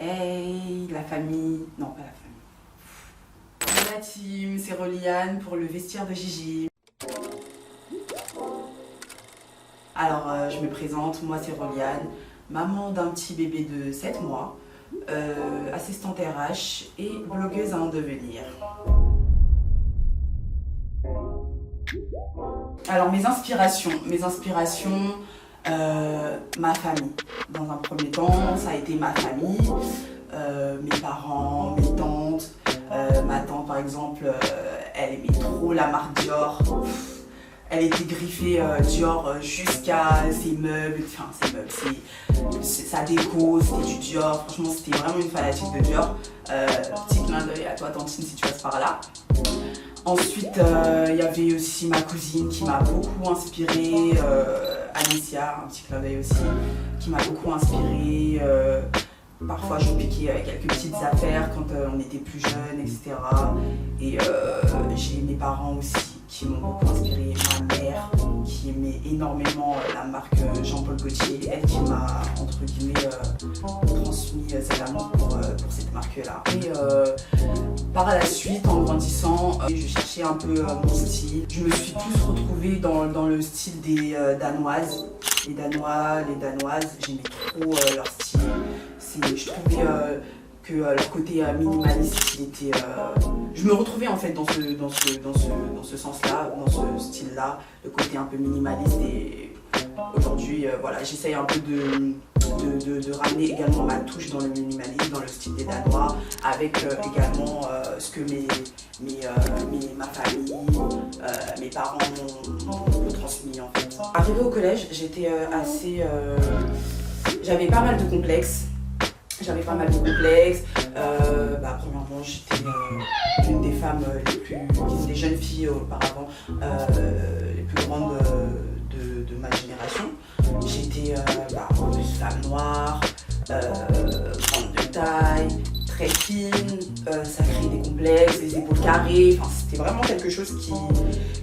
Hey, la famille... Non, pas la famille. Bonjour la team, c'est Reliane pour le vestiaire de Gigi. Alors, je me présente, moi c'est Reliane, maman d'un petit bébé de 7 mois, assistante RH et blogueuse à en devenir. Alors, mes inspirations, ma famille. Dans un premier temps, ça a été ma famille, mes parents, mes tantes. Ma tante, par exemple, elle aimait trop la marque Dior. Elle était griffée Dior jusqu'à ses meubles, sa déco, c'était du Dior. Franchement, c'était vraiment une fanatique de Dior. Petit clin d'œil à toi, tantine, si tu passes par là. Ensuite, il y avait aussi ma cousine qui m'a beaucoup inspirée, Alicia, un petit clin d'œil aussi, qui m'a beaucoup inspirée. Parfois, je piquais quelques petites affaires quand on était plus jeunes, etc. Et j'ai mes parents aussi qui m'ont beaucoup inspirée. Ma mère qui aimait énormément la marque Jean-Paul Gaultier, elle qui m'a, entre guillemets, transmis cet amour pour cette marque-là. Et par la suite, en grandissant, je cherchais un peu mon style. Je me suis plus retrouvée dans le style des Danoises. Les Danoises, j'aimais trop leur style. Je trouvais que leur côté minimaliste, il était... Je me retrouvais en fait dans ce sens-là, dans ce style-là, le côté un peu minimaliste. Et aujourd'hui, voilà, j'essaye un peu de ramener également ma touche dans le minimalisme, dans le style des Danois, avec également ce que ma famille, mes parents m'ont transmis en fait. Arrivée au collège, j'étais j'avais pas mal de complexes. Premièrement, j'étais l'une des femmes des jeunes filles auparavant, les plus grandes de ma génération. J'étais plus femme noire, grande de taille, très fine, ça créait des complexes, des épaules carrées. Enfin, c'était vraiment quelque chose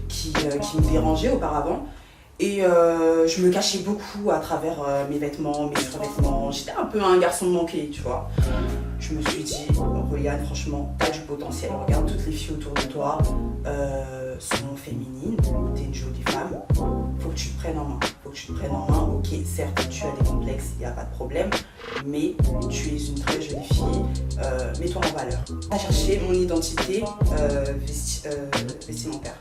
qui me dérangeait auparavant. Et je me cachais beaucoup à travers mes vêtements, mes survêtements. J'étais un peu un garçon manqué, tu vois. Je me suis dit, Reliane, franchement, t'as du potentiel. Regarde, toutes les filles autour de toi sont féminines. T'es une jolie femme. Faut que tu te prennes en main. Ok, certes, tu as des complexes, il n'y a pas de problème. Mais tu es une très jolie fille. Mets-toi en valeur. À chercher mon identité vestimentaire.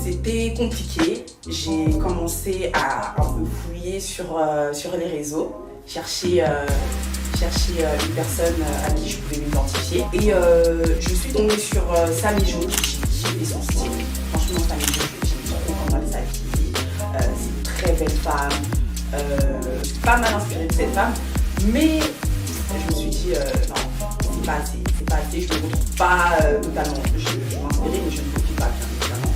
C'était compliqué, j'ai commencé à un peu fouiller sur les réseaux, chercher une personne à qui je pouvais m'identifier. Et je suis tombée sur Samy Jo, j'ai kiffé son style. Franchement, Samy Jo, j'aime trop comment elle s'habille. C'est une très belle femme, je suis pas mal inspirée de cette femme, mais je me suis dit non, c'est pas assez, je ne me retrouve pas totalement. Je m'inspirais, mais je ne me retrouve pas bien évidemment.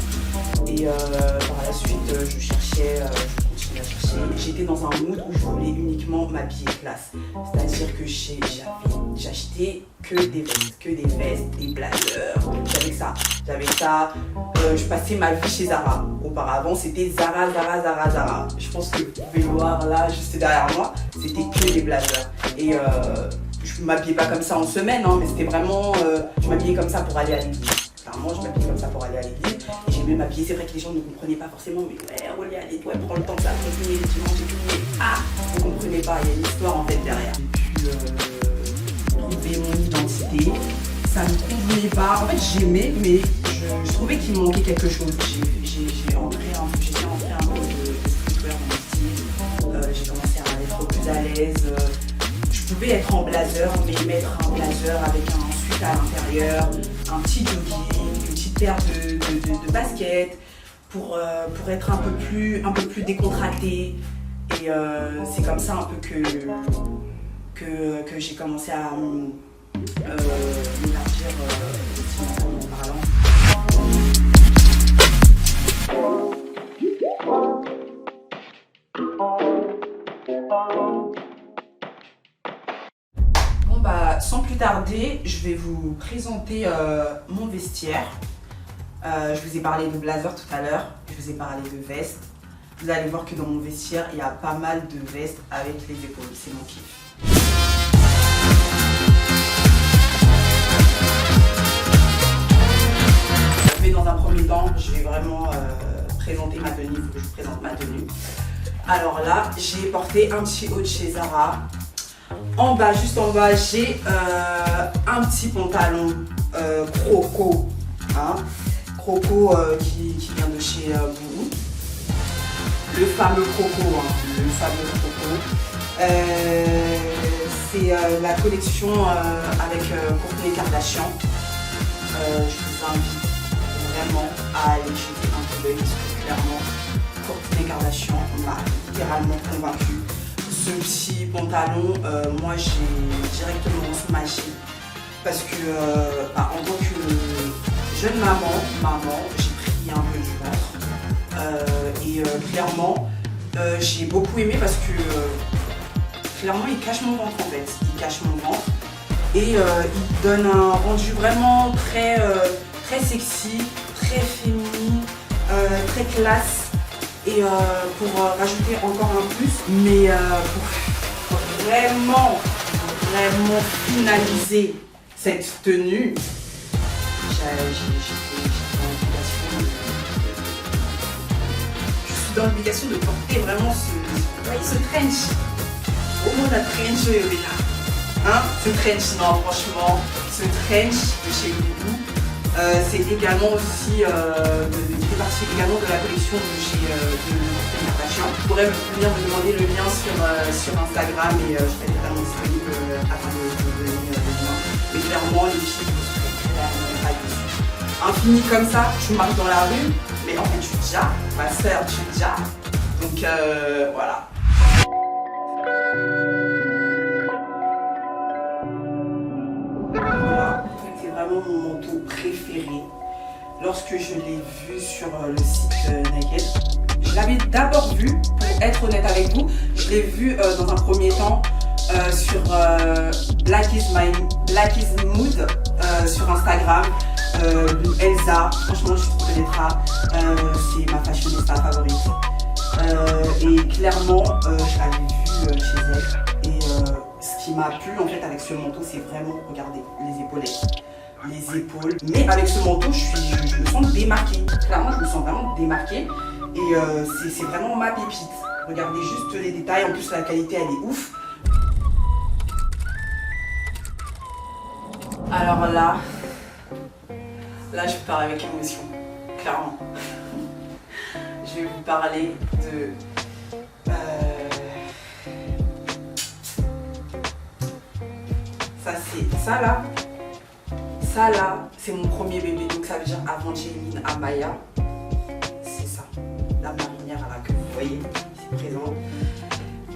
Et par la suite, je continuais à chercher. J'étais dans un mood où je voulais uniquement m'habiller classe. C'est-à-dire que j'achetais que des vestes, des blazers. J'avais ça. Je passais ma vie chez Zara. Auparavant, c'était Zara. Je pense que vous pouvez le voir là, juste derrière moi. C'était que des blazers. Et je ne m'habillais pas comme ça en semaine, hein, mais c'était vraiment... je m'habillais comme ça pour aller à l'église. Clairement, je m'habillais comme ça pour aller à l'église. Et j'aimais m'habiller. C'est vrai que les gens ne comprenaient pas forcément. Mais ouais, Reliane, et toi, prends le temps de s'apprêter les dimanches et tout. Mais vous ne comprenez pas. Il y a une histoire en fait derrière. J'ai pu trouver mon identité. Ça ne me convenait pas. En fait, j'aimais, mais je trouvais qu'il me manquait quelque chose. J'ai entré un peu de streetwear dans mon style. J'ai commencé à être plus à l'aise. Je pouvais être en blazer, mais mettre un blazer avec un sweat à l'intérieur, un petit jogging, une petite paire de baskets pour être un peu plus décontracté. Et c'est comme ça un peu que j'ai commencé à m'élargir en parlant. Sans plus tarder, je vais vous présenter mon vestiaire. Je vous ai parlé de blazer tout à l'heure, je vous ai parlé de veste. Vous allez voir que dans mon vestiaire, il y a pas mal de vestes avec les épaules, c'est mon kiff. tenue, il faut que je vous présente ma tenue. Alors là, j'ai porté un petit haut de chez Zara. En bas, juste en bas, j'ai un petit pantalon croco, hein, croco qui vient de chez Bouhou. Le fameux croco, hein, le fameux croco. C'est la collection avec Kourtney Kardashian. Je vous invite vraiment à aller jeter un coup d'œil parce que clairement, Kourtney Kardashian m'a littéralement convaincue. Ce petit pantalon, moi j'ai directement smashé parce que en tant que jeune maman, j'ai pris un peu du ventre clairement j'ai beaucoup aimé parce que clairement il cache mon ventre en fait, il cache mon ventre et il donne un rendu vraiment très sexy, très féminin, très classe. Et pour rajouter encore un plus, mais pour vraiment finaliser cette tenue, je suis dans l'obligation de porter vraiment ce trench. Au moins la trench là. Hein, ce trench, non franchement, ce trench de chez Bouhou. C'est également aussi fait partie également de la collection de chez Kourtney Kardashian. Vous pourrez venir me demander le lien sur Instagram et je serai totalement disponible afin de vous donner le lien. Mais clairement, les filles, vous serez clairement pas déçues. Infini comme ça, je marche dans la rue, mais en fait, je suis déjà, ma sœur, je suis déjà. Donc voilà. C'est vraiment mon manteau préféré. Lorsque je l'ai vu sur le site Naked, je l'avais d'abord vu, pour être honnête avec vous, je l'ai vu dans un premier temps sur Black is Mood sur Instagram. Elsa, franchement je trouve qu'Elsa c'est ma fashionista favorite. Et clairement je l'avais vu chez elle. Et ce qui m'a plu en fait avec ce manteau, c'est vraiment, regardez, les épaulettes. Les épaules, mais avec ce manteau je me sens démarquée, clairement je me sens vraiment démarquée et c'est vraiment ma pépite. Regardez juste les détails, en plus la qualité elle est ouf. Alors là je vous parle avec émotion, clairement. Je vais vous parler de ça là, c'est mon premier bébé, donc ça veut dire avant Chéline Amaya. C'est ça, la marinière là que vous voyez ici présente.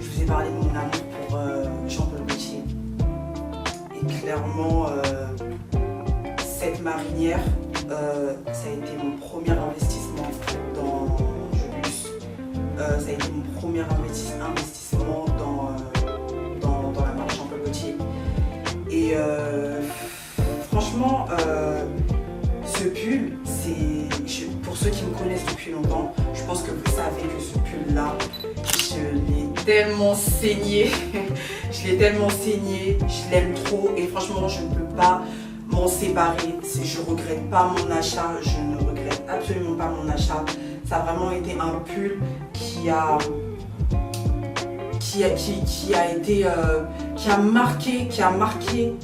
Je vous ai parlé de mon amour pour Jean-Paul Gaultier. Et clairement, cette marinière, ça a été mon premier investissement dans le luxe. Ça a été mon premier investissement dans la marque Jean-Paul Gaultier. Et franchement, ce pull, pour ceux qui me connaissent depuis longtemps, je pense que vous savez que ce pull-là, je l'ai tellement saigné, je l'aime trop et franchement, je ne peux pas m'en séparer. Je ne regrette pas mon achat, je ne regrette absolument pas mon achat. Ça a vraiment été un pull qui a marqué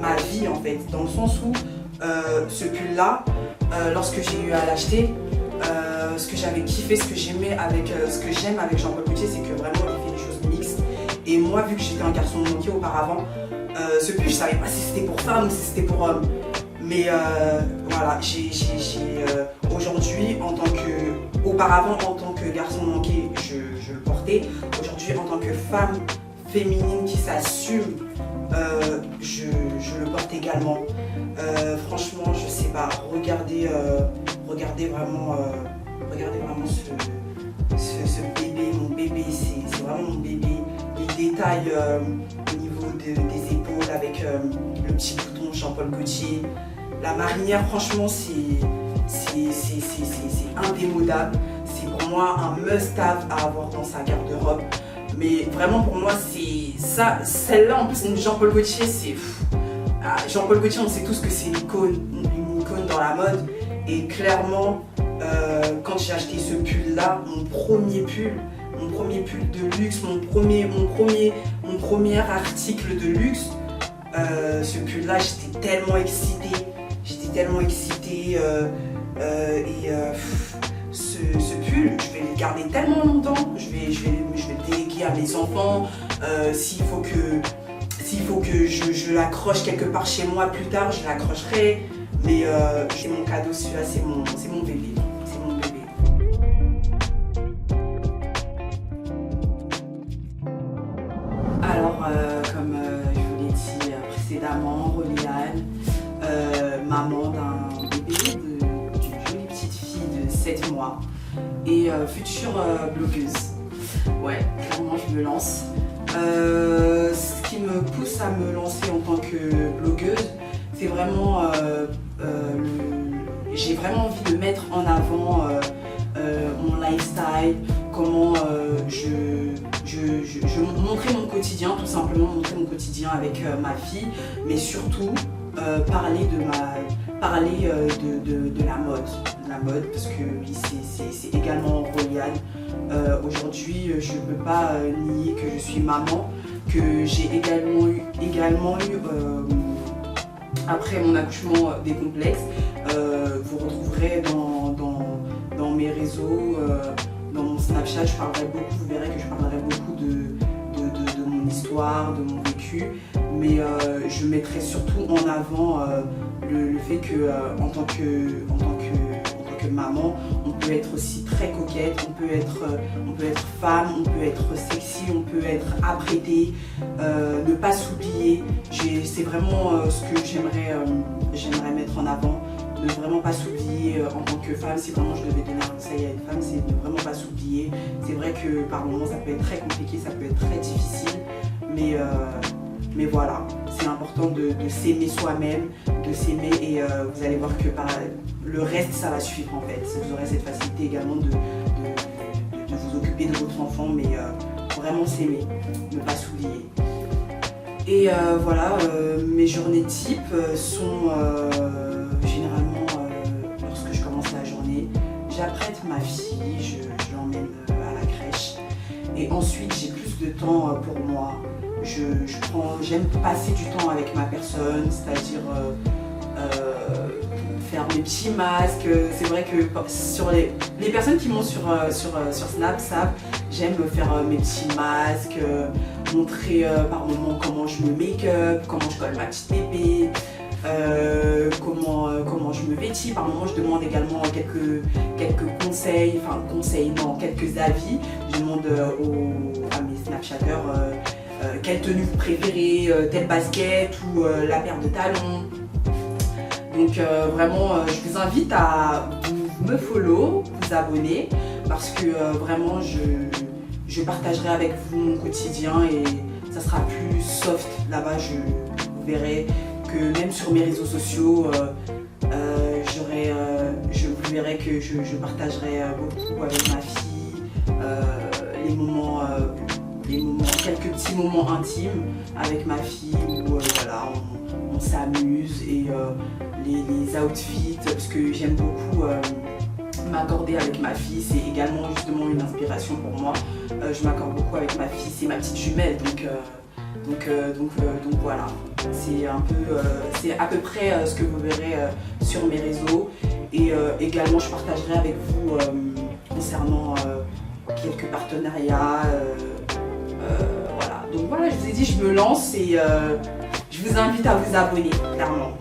ma vie en fait, dans le sens où ce pull là, lorsque j'ai eu à l'acheter, ce que j'avais kiffé, ce que j'aimais avec ce que j'aime avec Jean-Paul Gaultier, c'est que vraiment il fait des choses mixtes. Et moi, vu que j'étais un garçon manqué auparavant, ce pull je savais pas si c'était pour femme ou si c'était pour homme. Mais voilà, aujourd'hui, auparavant en tant que garçon manqué, je le portais. Aujourd'hui, en tant que femme féminine qui s'assume, je le porte également. Franchement, je sais pas, regardez vraiment ce bébé, mon bébé, c'est vraiment mon bébé. Les détails au niveau des épaules avec le petit bouton Jean-Paul Gaultier. La marinière, franchement, c'est indémodable. C'est pour moi un must-have à avoir dans sa garde-robe. Mais vraiment, pour moi, c'est ça. Celle-là, en plus, Jean-Paul Gaultier, c'est... Jean-Paul Gaultier, on sait tous que c'est une icône dans la mode. Et clairement, quand j'ai acheté ce pull là, mon premier pull de luxe, mon premier article de luxe, ce pull là, j'étais tellement excitée, ce pull, je vais le garder tellement longtemps, je vais le déléguer à mes enfants. S'il faut que je l'accroche quelque part chez moi plus tard, je l'accrocherai. Mais c'est mon cadeau, celui-là, c'est mon bébé. C'est mon bébé. Alors, comme je vous l'ai dit précédemment, Reliane, maman d'un bébé, d'une jolie petite fille de 7 mois et future blogueuse. Ouais, clairement, je me lance. Ce qui me pousse à me lancer en tant que blogueuse, c'est vraiment, j'ai vraiment envie de mettre en avant mon lifestyle, comment je montrer mon quotidien, tout simplement montrer mon quotidien avec ma fille, mais surtout parler de la mode, parce que oui, c'est également Reliane. Aujourd'hui, je ne peux pas nier que je suis maman, que j'ai également eu après mon accouchement des complexes. Vous retrouverez dans mes réseaux, dans mon Snapchat, vous verrez que je parlerai beaucoup de mon histoire, de mon vécu, mais je mettrai surtout en avant le fait que en tant que maman, on peut être aussi très coquette, on peut être femme, on peut être sexy, on peut être apprêtée, ne pas s'oublier. C'est vraiment ce que j'aimerais mettre en avant, ne vraiment pas s'oublier en tant que femme. Si vraiment je devais donner un conseil à une femme, c'est de ne vraiment pas s'oublier. C'est vrai que par moments ça peut être très compliqué, ça peut être très difficile, mais voilà, c'est important de s'aimer soi-même, de s'aimer, et vous allez voir que le reste ça va suivre en fait. Vous aurez cette facilité également de vous occuper de votre enfant, mais vraiment s'aimer, ne pas s'oublier. Et voilà, mes journées type sont généralement lorsque je commence la journée, j'apprête ma fille, je l'emmène à la crèche, et ensuite j'ai plus de temps pour moi. J'aime passer du temps avec ma personne, c'est-à-dire faire mes petits masques. C'est vrai que sur les personnes qui m'ont sur Snap savent, j'aime faire mes petits masques, montrer par moments comment je me make-up, comment je colle ma petite pépé, comment je me vêtis. Par moments je demande également quelques conseils, quelques avis. Je demande à mes Snapchatters quelle tenue vous préférez, telle basket ou la paire de talons. Donc vraiment, je vous invite à me follow, vous abonner, parce que vraiment je partagerai avec vous mon quotidien et ça sera plus soft là-bas. Vous verrez que même sur mes réseaux sociaux, vous verrez que je partagerai beaucoup avec ma fille, quelques petits moments intimes avec ma fille où voilà, on s'amuse, et les outfits, parce que j'aime beaucoup m'accorder avec ma fille, c'est également justement une inspiration pour moi. Je m'accorde beaucoup avec ma fille, c'est ma petite jumelle, donc voilà, c'est à peu près ce que vous verrez sur mes réseaux, et également je partagerai avec vous concernant quelques partenariats. Voilà, donc voilà, je vous ai dit, je me lance, et je vous invite à vous abonner, clairement.